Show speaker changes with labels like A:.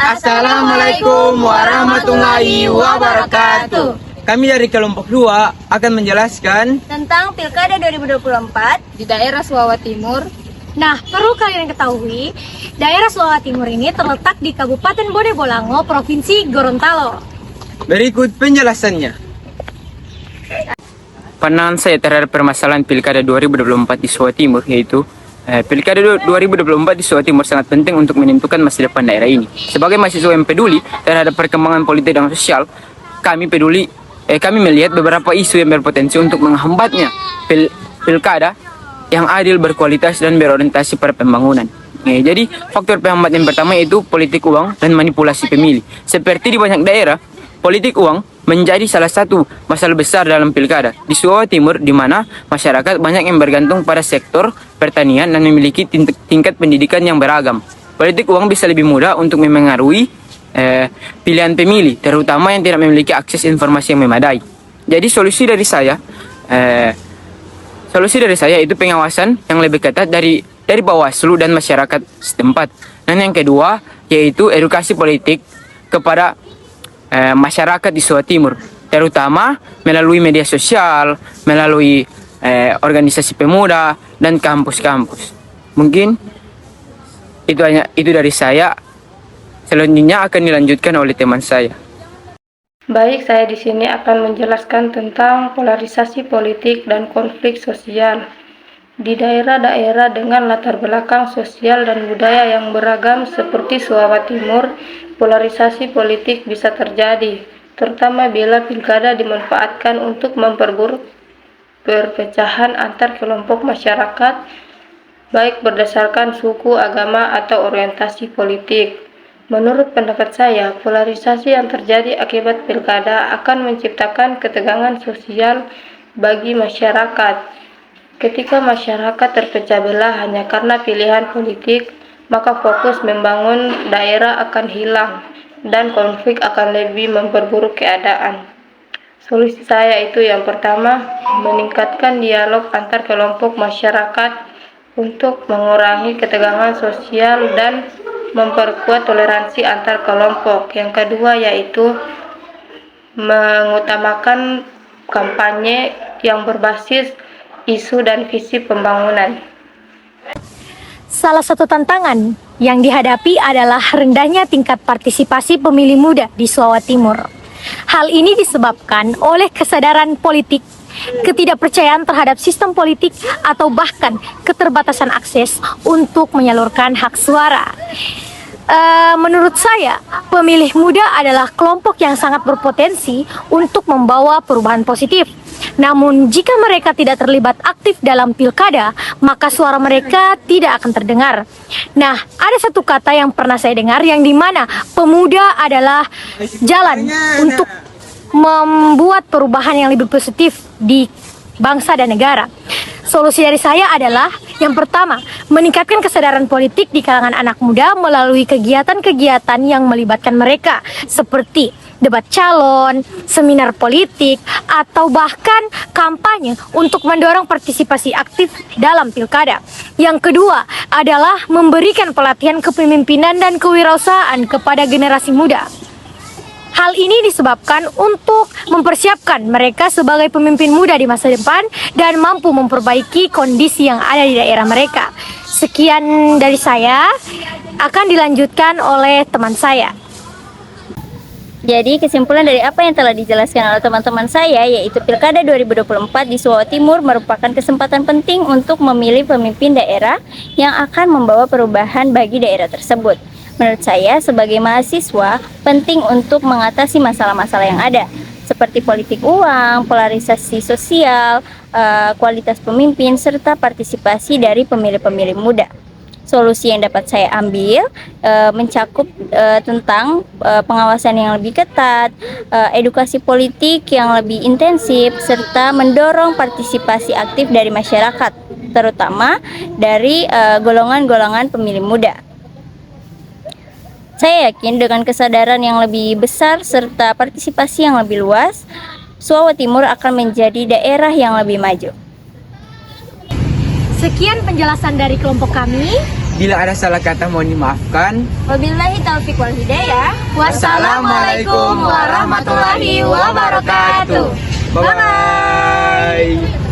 A: Assalamualaikum warahmatullahi wabarakatuh. Kami dari kelompok 2 akan menjelaskan
B: tentang Pilkada 2024
C: di daerah Suawa Timur.
B: Nah, perlu kalian ketahui, daerah Suawa Timur ini terletak di Kabupaten Bode Bolango, Provinsi Gorontalo.
A: Berikut penjelasannya. Pandangan saya terhadap permasalahan Pilkada 2024 di Suawa Timur yaitu Pilkada 2024 di Suawa Timur sangat penting untuk menentukan masa depan daerah ini. Sebagai mahasiswa yang peduli terhadap perkembangan politik dan sosial, kami melihat beberapa isu yang berpotensi untuk menghambatnya pilkada yang adil, berkualitas, dan berorientasi pada pembangunan. Jadi faktor penghambat yang pertama yaitu politik uang dan manipulasi pemilih. Seperti di banyak daerah, politik uang menjadi salah satu masalah besar dalam pilkada. Di Suawa Timur, di mana masyarakat banyak yang bergantung pada sektor pertanian dan memiliki tingkat pendidikan yang beragam. Politik uang bisa lebih mudah untuk memengaruhi pilihan pemilih, terutama yang tidak memiliki akses informasi yang memadai. Jadi solusi dari saya itu pengawasan yang lebih ketat dari Bawaslu dan masyarakat setempat. Dan yang kedua yaitu edukasi politik kepada masyarakat di Suawa Timur, terutama melalui media sosial, melalui organisasi pemuda dan kampus-kampus. Mungkin itu dari saya. Selanjutnya akan dilanjutkan oleh teman saya.
D: Baik, saya di sini akan menjelaskan tentang polarisasi politik dan konflik sosial. Di daerah-daerah dengan latar belakang sosial dan budaya yang beragam seperti Suawa Timur, polarisasi politik bisa terjadi, terutama bila pilkada dimanfaatkan untuk memperburuk perpecahan antar kelompok masyarakat, baik berdasarkan suku, agama, atau orientasi politik. Menurut pendapat saya, polarisasi yang terjadi akibat pilkada akan menciptakan ketegangan sosial bagi masyarakat. Ketika masyarakat terpecah belah hanya karena pilihan politik, maka fokus membangun daerah akan hilang dan konflik akan lebih memperburuk keadaan. Solusi saya itu yang pertama, meningkatkan dialog antar kelompok masyarakat untuk mengurangi ketegangan sosial dan memperkuat toleransi antar kelompok. Yang kedua yaitu mengutamakan kampanye yang berbasis isu dan visi pembangunan.
B: Salah satu tantangan yang dihadapi adalah rendahnya tingkat partisipasi pemilih muda di Suawa Timur. Hal ini disebabkan oleh kesadaran politik, ketidakpercayaan terhadap sistem politik, atau bahkan keterbatasan akses untuk menyalurkan hak suara. Menurut saya, pemilih muda adalah kelompok yang sangat berpotensi untuk membawa perubahan positif. Namun, jika mereka tidak terlibat aktif dalam pilkada, maka suara mereka tidak akan terdengar. Nah, ada satu kata yang pernah saya dengar yang dimana pemuda adalah jalan untuk membuat perubahan yang lebih positif di bangsa dan negara. Solusi dari saya adalah yang pertama, meningkatkan kesadaran politik di kalangan anak muda melalui kegiatan-kegiatan yang melibatkan mereka seperti debat calon, seminar politik, atau bahkan kampanye untuk mendorong partisipasi aktif dalam pilkada. Yang kedua adalah memberikan pelatihan kepemimpinan dan kewirausahaan kepada generasi muda. Hal ini disebabkan untuk mempersiapkan mereka sebagai pemimpin muda di masa depan dan mampu memperbaiki kondisi yang ada di daerah mereka. Sekian dari saya, akan dilanjutkan oleh teman saya.
C: Jadi kesimpulan dari apa yang telah dijelaskan oleh teman-teman saya yaitu Pilkada 2024 di Suawa Timur merupakan kesempatan penting untuk memilih pemimpin daerah yang akan membawa perubahan bagi daerah tersebut. Menurut saya, sebagai mahasiswa, penting untuk mengatasi masalah-masalah yang ada, seperti politik uang, polarisasi sosial, kualitas pemimpin, serta partisipasi dari pemilih-pemilih muda. Solusi yang dapat saya ambil mencakup tentang pengawasan yang lebih ketat, edukasi politik yang lebih intensif, serta mendorong partisipasi aktif dari masyarakat, terutama dari golongan-golongan pemilih muda. Saya yakin dengan kesadaran yang lebih besar serta partisipasi yang lebih luas, Suawa Timur akan menjadi daerah yang lebih maju.
B: Sekian penjelasan dari kelompok kami.
A: Bila ada salah kata mohon dimaafkan.
C: Wabillahi taufiq wal hidayah.
B: Wassalamualaikum warahmatullahi wabarakatuh.
A: Bye-bye.